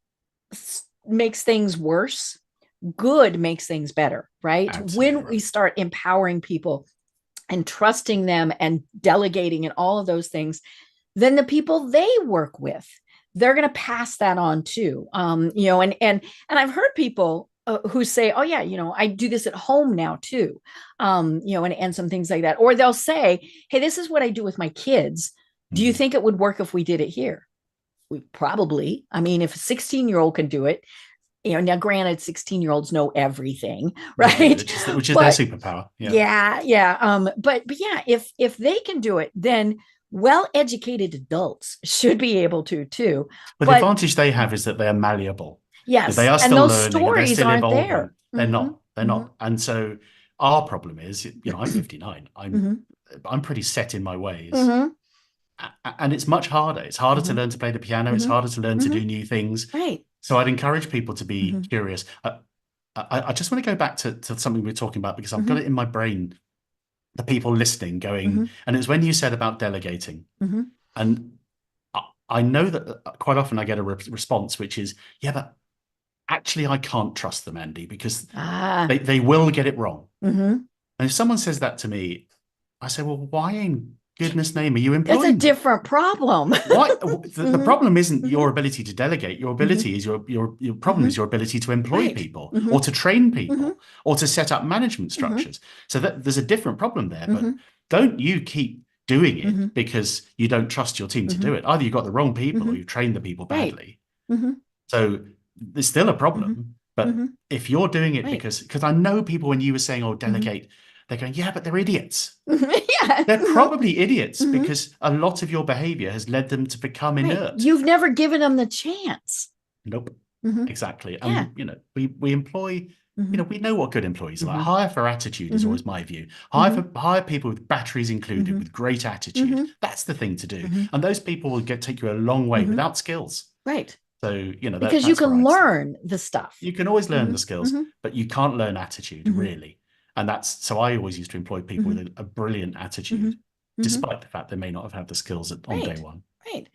makes things worse, good makes things better, right? Absolutely when we start empowering people and trusting them and delegating and all of those things, then the people they work with, they're going to pass that on too. And I've heard people who say, oh yeah, I do this at home now too. And some things like that, or they'll say, hey, this is what I do with my kids. Do you think it would work if we did it here? We probably, if a 16-year-old can do it, now granted, 16-year-olds know everything, right? Yeah, which is their superpower. Yeah. But yeah, if they can do it, then well-educated adults should be able to too. But the advantage they have is that they are malleable. Yes, they are still and those learning. Stories still aren't evolving. there. They're not. They're not. And so our problem is, I'm 59. I'm pretty set in my ways. And it's much harder. It's harder to learn to play the piano. It's harder to learn to do new things. Right. So I'd encourage people to be curious. I just want to go back to something we were talking about, because I've got it in my brain, the people listening going, and it's when you said about delegating. And I know that quite often I get a response, which is, yeah, but actually I can't trust them, Andy, because they will get it wrong. And if someone says that to me, I say, well, why in goodness name are you employing? That's a different problem. The problem isn't your ability to delegate. Your ability is your problem is your ability to employ people or to train people or to set up management structures. So that there's a different problem there. But don't you keep doing it because you don't trust your team to do it. Either you've got the wrong people or you've trained the people badly. So there's still a problem. But if you're doing it because I know people, when you were saying, oh, delegate, they're going, yeah, but they're idiots. They're probably idiots because a lot of your behavior has led them to become inert. You've never given them the chance. Nope. Exactly. And, we employ, we know what good employees are like. Hire for attitude is always my view. Hire people with batteries included, with great attitude. That's the thing to do. And those people will take you a long way without skills. Right. So, because you can learn the stuff. You can always learn the skills, but you can't learn attitude, really. And so I always used to employ people with a brilliant attitude, despite the fact they may not have had the skills on day one. Right.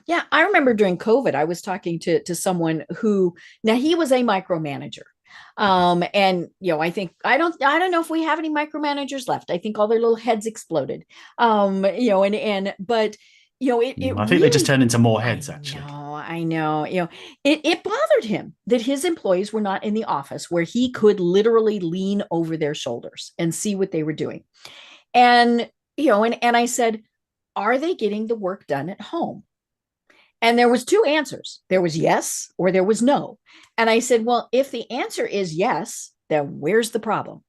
Yeah. I remember during COVID, I was talking to someone who, now he was a micromanager. And, I think, I don't know if we have any micromanagers left. I think all their little heads exploded. But I think they just turned into more heads, actually. I know. It bothered him that his employees were not in the office where he could literally lean over their shoulders and see what they were doing. And, and I said, are they getting the work done at home? And there was two answers. There was yes, or there was no. And I said, well, if the answer is yes, then where's the problem?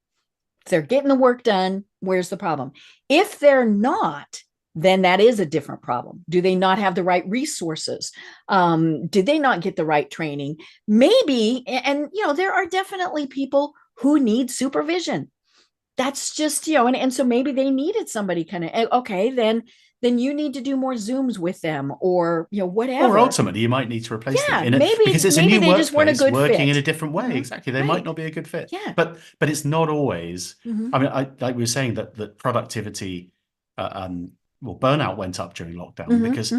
If they're getting the work done, where's the problem? If they're not, then that is a different problem. Do they not have the right resources? Did they not get the right training? Maybe, and there are definitely people who need supervision. That's just, and so maybe they needed somebody kind of, okay, then you need to do more Zooms with them or, whatever. Or ultimately you might need to replace them because it's maybe a new they just weren't a good working fit. In a different way. Exactly. They might not be a good fit. Yeah. But it's not always, I mean, like we were saying that productivity, burnout went up during lockdown because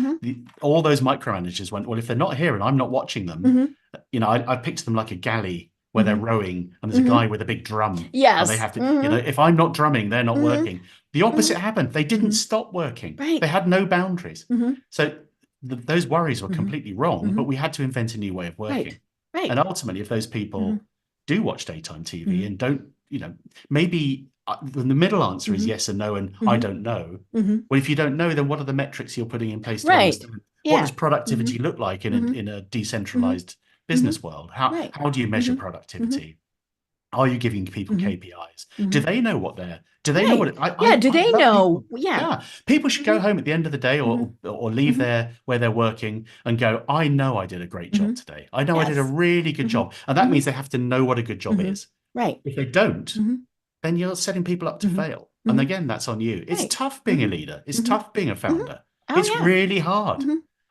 all those micromanagers went, well, if they're not here and I'm not watching them, I picture them like a galley where they're rowing and there's a guy with a big drum. Yes. And they have to, if I'm not drumming, they're not working. The opposite happened. They didn't stop working. Right. They had no boundaries. So those worries were completely wrong, but we had to invent a new way of working. Right. And ultimately, if those people do watch daytime TV and don't, maybe the middle answer is yes and no, and I don't know. Well, if you don't know, then what are the metrics you're putting in place to understand? What does productivity look like in a decentralized business world? How do you measure productivity? Are you giving people KPIs? Do they know what they're? Do they know what? Do they know? Yeah. People should go home at the end of the day or leave where they're working and go, I know I did a great job today. I know I did a really good job. And that means they have to know what a good job is. Right. If they don't, then you're setting people up to fail. And again, that's on you. It's tough being a leader. It's tough being a founder. It's really hard.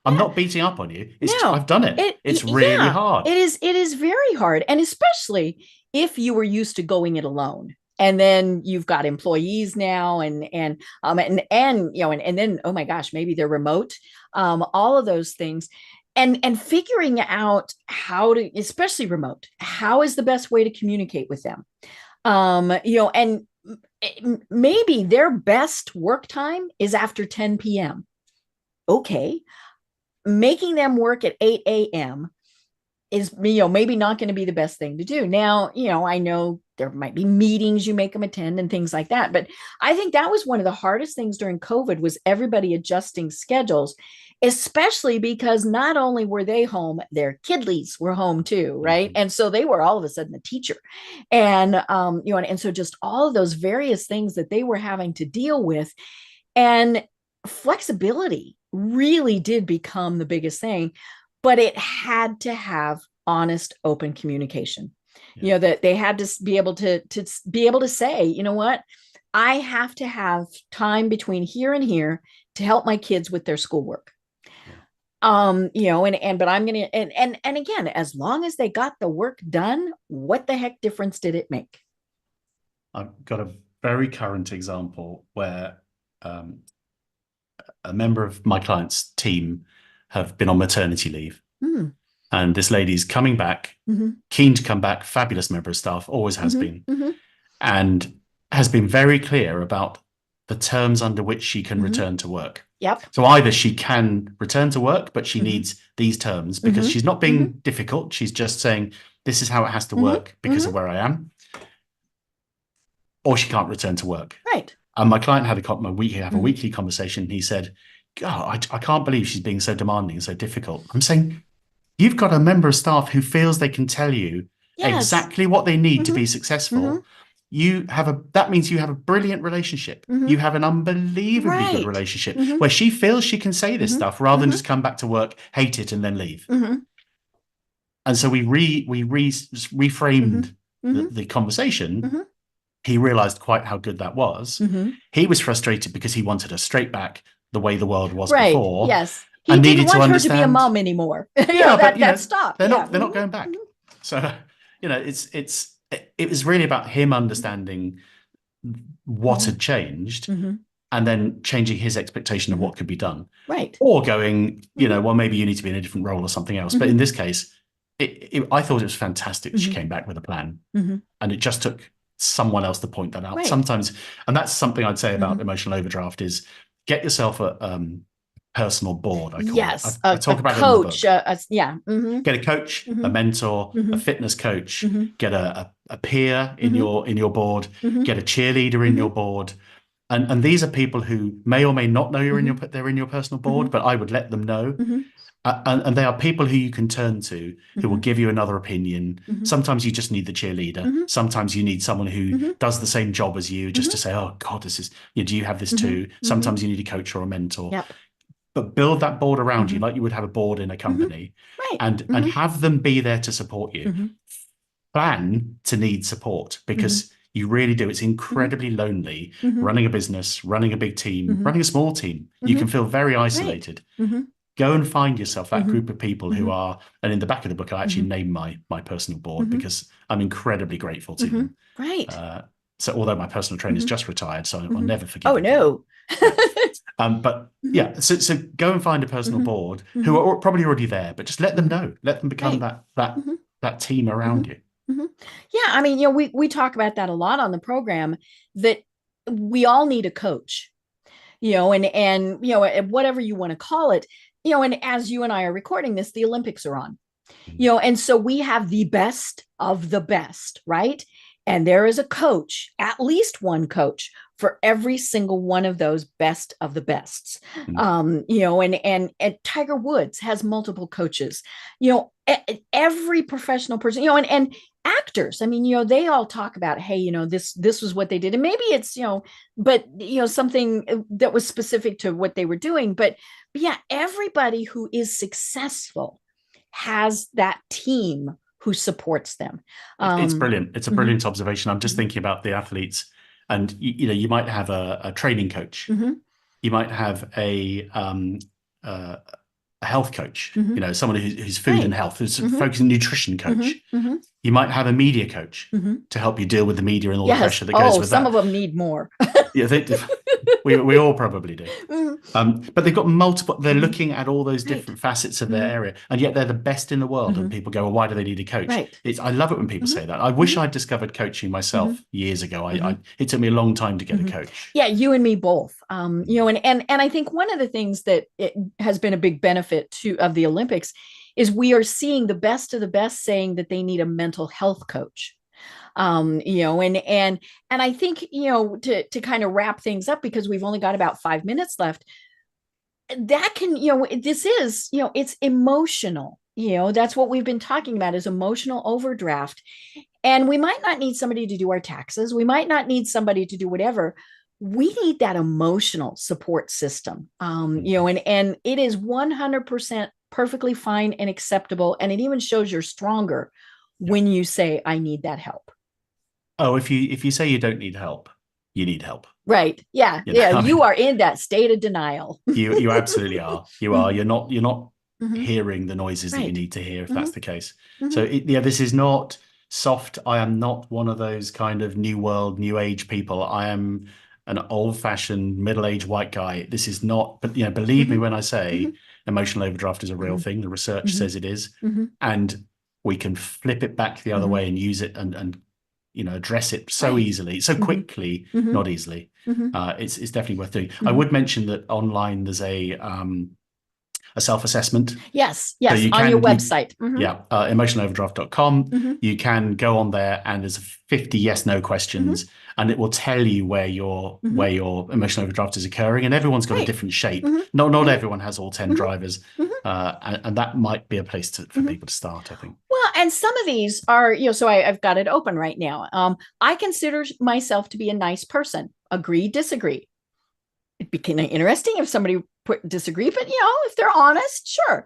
I'm not beating up on you. I've done it. It's really hard. It is very hard. And especially if you were used to going it alone. And then you've got employees now and then, oh my gosh, maybe they're remote, all of those things. And figuring out how to, especially remote, how is the best way to communicate with them? And maybe their best work time is after 10 p.m. Okay. Making them work at 8 a.m. is, maybe not going to be the best thing to do. Now, I know there might be meetings you make them attend and things like that. But I think that was one of the hardest things during COVID was everybody adjusting schedules, especially because not only were they home, their kidlies were home too, right? And so they were all of a sudden a teacher. And, and so just all of those various things that they were having to deal with, and flexibility really did become the biggest thing, but it had to have honest, open communication. That they had to be able to say, you know what, I have to have time between here and here to help my kids with their schoolwork. But I'm going to, and again, as long as they got the work done, what the heck difference did it make? I've got a very current example where a member of my client's team have been on maternity leave. And this lady's coming back, keen to come back, fabulous member of staff, always has been, and has been very clear about the terms under which she can return to work. Yep. So either she can return to work, but she needs these terms because she's not being difficult. She's just saying, this is how it has to work because of where I am. Or she can't return to work. Right. And my client had a weekly conversation. And he said, God, I can't believe she's being so demanding and so difficult. I'm saying, you've got a member of staff who feels they can tell you exactly what they need to be successful. That means you have a brilliant relationship. You have an unbelievably good relationship where she feels she can say this stuff rather than just come back to work, hate it, and then leave. And so we reframed the conversation. He realized quite how good that was. He was frustrated because he wanted her straight back the way the world was before. Yes. He and didn't needed want to her understand to be a mom anymore. That stopped. They're not going back. So, it was really about him understanding what had changed and then changing his expectation of what could be done. Right. Or going, well, maybe you need to be in a different role or something else. But in this case, I thought it was fantastic that she came back with a plan. And it just took someone else to point that out. Sometimes, and that's something I'd say about emotional overdraft is get yourself a personal board. I call it. I talk about coach. Get a coach, a mentor, a fitness coach. Get a peer in your board. Get a cheerleader in your board. And these are people who may or may not know they're in your personal board, but I would let them know. And they are people who you can turn to who will give you another opinion. Sometimes you just need the cheerleader. Sometimes you need someone who does the same job as you just to say, oh God, this is, do you have this too? Sometimes you need a coach or a mentor. Yep. But build that board around you like you would have a board in a company and have them be there to support you. Plan to need support because you really do. It's incredibly lonely running a business, running a big team, running a small team. You can feel very isolated. Go and find yourself that group of people who are, and in the back of the book, I actually name my personal board because I'm incredibly grateful to them. Right. So although my personal trainer is just retired, so I'll never forget. Oh, no. But yeah, so go and find a personal board who are probably already there, but just let them know, let them become that team around you. Yeah. I mean, we talk about that a lot on the program, that we all need a coach, and whatever you want to call it, and as you and I are recording this, the Olympics are on, and so we have the best of the best, right? And there is a coach, at least one coach for every single one of those best of the bests. And Tiger Woods has multiple coaches, every professional person, and actors. I mean, they all talk about, hey, this was what they did. And maybe it's, but, something that was specific to what they were doing. But yeah, everybody who is successful has that team who supports them. It's brilliant. It's a brilliant observation. I'm just thinking about the athletes, and you might have a training coach. You might have a health coach. Someone who's food and health, who's focusing nutrition coach. You might have a media coach to help you deal with the media and all the pressure that goes with that. Some of them need more. we all probably do. But they've got multiple. They're looking at all those different facets of their area, and yet they're the best in the world. And people go, well, why do they need a coach? I love it when people say that. I wish I'd discovered coaching myself years ago. It took me a long time to get a coach. Yeah, you and me both. And I think one of the things that it has been a big benefit of the Olympics is we are seeing the best of the best saying that they need a mental health coach. And I think, to kind of wrap things up, because we've only got about 5 minutes left, that can, this is, it's emotional, that's what we've been talking about, is emotional overdraft. And we might not need somebody to do our taxes. We might not need somebody to do whatever. We need that emotional support system, and it is 100% perfectly fine and acceptable. And it even shows you're stronger when you say, I need that help. Oh, if you say you don't need help, you need help. Right. Yeah. You are in that state of denial. You absolutely are. You are. You're not hearing the noises that you need to hear, if that's the case. So this is not soft. I am not one of those kind of new world, new age people. I am an old fashioned middle-aged white guy. This is not, but believe me when I say emotional overdraft is a real thing. The research says it is. And we can flip it back the other way and use it and address it so easily, so quickly, not easily. It's definitely worth doing. I would mention that online there's a self-assessment. Yes, so on your website. Emotionaloverdraft.com. You can go on there and there's 50 yes/no questions, and it will tell you where your emotional overdraft is occurring. And everyone's got a different shape. Not everyone has all 10 drivers, and that might be a place for people to start, I think. Well, and some of these are, so I've got it open right now. I consider myself to be a nice person. Agree, disagree. It'd be kind of interesting if somebody disagree, but if they're honest, sure.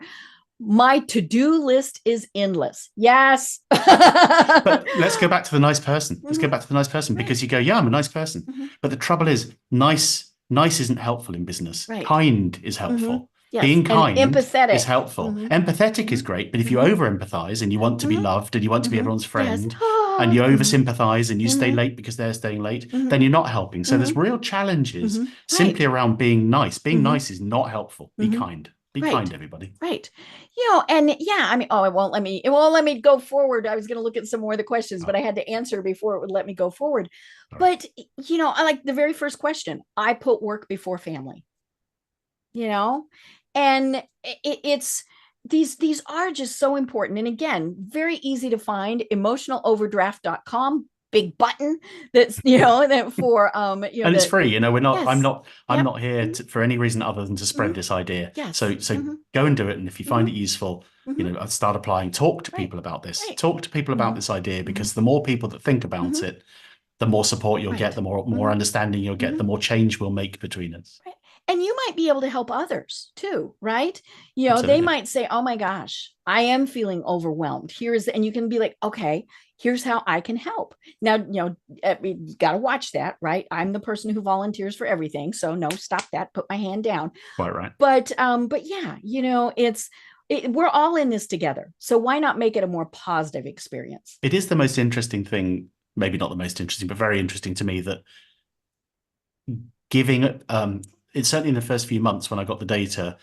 My to-do list is endless. Yes. But let's go back to the nice person. Let's go back to the nice person, because you go, yeah, I'm a nice person. But the trouble is, nice isn't helpful in business. Kind is helpful. Yes. Being kind empathetic is helpful. Empathetic is great, but if you over-empathize and you want to be loved and you want to be everyone's friend, and you over-sympathize and you stay late because they're staying late, then you're not helping. So there's real challenges simply around being nice. Being nice is not helpful. Be kind. Be kind, everybody. Right. And yeah, I mean, it won't let me go forward. I was going to look at some more of the questions, but I had to answer before it would let me go forward. But, I like the very first question. I put work before family, and it's these are just so important. And again, very easy to find. Emotionaloverdraft.com. Big button that's that for and it's free. We're not. Yes. I'm not here for any reason other than to spread this idea. Yes. So go and do it. And if you find it useful, I'd start applying. Talk to people about this. Talk to people about this idea, because the more people that think about it, the more support you'll get, the more understanding you'll get, the more change we'll make between us. Right. And you might be able to help others too, right? They might say, oh my gosh, I am feeling overwhelmed. And you can be like, okay, here's how I can help. Now, you got to watch that, right? I'm the person who volunteers for everything. So no, stop that, put my hand down. Quite right. But yeah, we're all in this together. So why not make it a more positive experience? It is the most interesting thing, maybe not the most interesting, but very interesting to me, that giving it's certainly in the first few months when I got the data,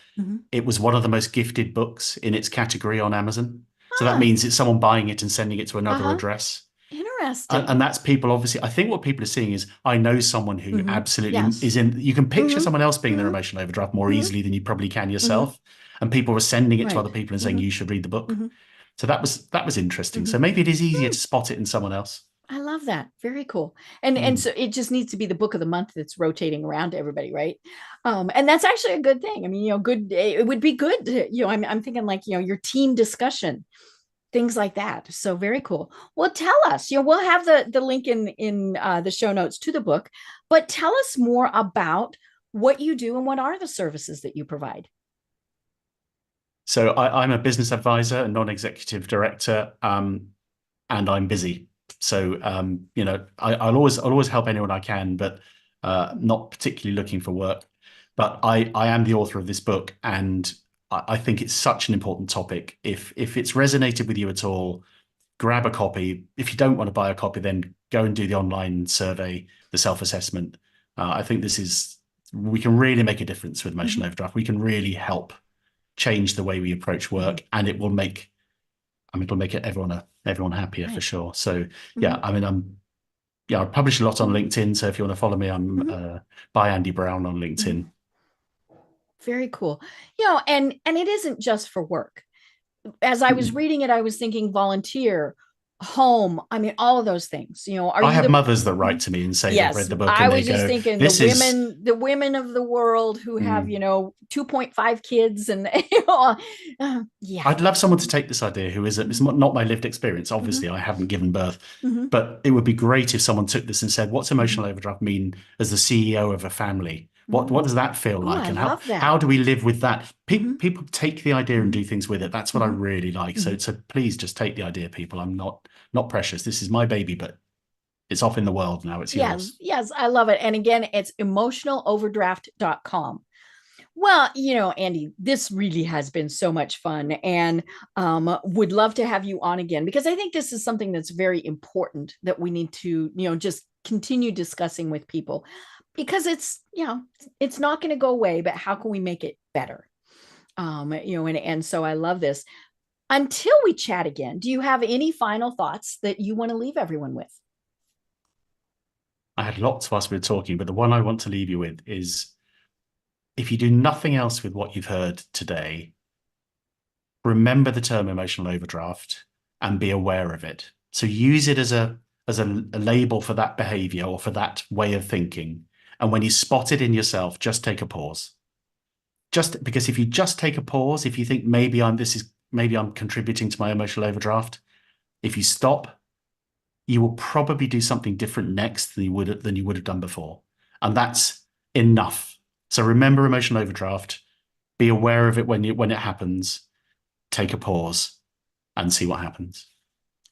it was one of the most gifted books in its category on Amazon. So that means it's someone buying it and sending it to another address. Interesting. And that's people, obviously. I think what people are seeing is, I know someone who absolutely is in. You can picture someone else being their emotional overdraft more easily than you probably can yourself. And people were sending it to other people and saying, you should read the book. So that was interesting. So maybe it is easier to spot it in someone else. I love that. Very cool. And so it just needs to be the book of the month that's rotating around to everybody, right? And that's actually a good thing. I mean, it would be good to, I'm thinking like, your team discussion, things like that. So very cool. Well, tell us, we'll have the link in the show notes to the book, but tell us more about what you do and what are the services that you provide. So I'm a business advisor and non-executive director, and I'm busy. So, I'll always help anyone I can, but not particularly looking for work. But I am the author of this book, and I think it's such an important topic. If it's resonated with you at all, grab a copy. If you don't want to buy a copy, then go and do the online survey, the self-assessment. I think we can really make a difference with emotional overdraft. We can really help change the way we approach work, and it will make everyone happier for sure. So yeah, I mean, I publish a lot on LinkedIn. So if you want to follow me, I'm by Andy Brown on LinkedIn. Very cool. And it isn't just for work. As I was reading it, I was thinking volunteer, home. I mean, all of those things. I have mothers that write to me and say they've read the book. I was just thinking the women of the world who have 2.5 kids, and yeah. I'd love someone to take this idea who it's not my lived experience. Obviously, I haven't given birth, but it would be great if someone took this and said, "What's emotional overdraft mean as the CEO of a family? What does that feel like? And how do we live with that?" People take the idea and do things with it. That's what I really like. So please just take the idea, people. I'm not precious. This is my baby, but it's off in the world now. It's yours. Yes, I love it. And again, it's emotionaloverdraft.com. Well, Andy, this really has been so much fun, and would love to have you on again, because I think this is something that's very important that we need to, just continue discussing with people. Because it's not going to go away, but how can we make it better? And so I love this. Until we chat again, do you have any final thoughts that you want to leave everyone with? had lots whilst we were talking, but the one I want to leave you with is, if you do nothing else with what you've heard today, remember the term emotional overdraft and be aware of it. So use it as a label for that behavior or for that way of thinking. And when you spot it in yourself, just take a pause. Just because if you just take a pause, if you think maybe I'm contributing to my emotional overdraft, if you stop, you will probably do something different next than you would have done before. And that's enough. So remember emotional overdraft, be aware of it when it happens, take a pause and see what happens.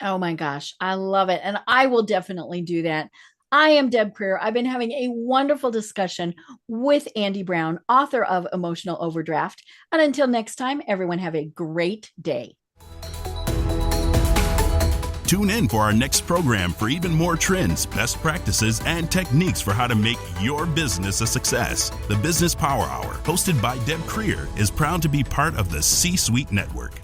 Oh my gosh, I love it. And I will definitely do that. I am Deb Krier. I've been having a wonderful discussion with Andy Brown, author of Emotional Overdraft. And until next time, everyone have a great day. Tune in for our next program for even more trends, best practices, and techniques for how to make your business a success. The Business Power Hour, hosted by Deb Krier, is proud to be part of the C-Suite Network.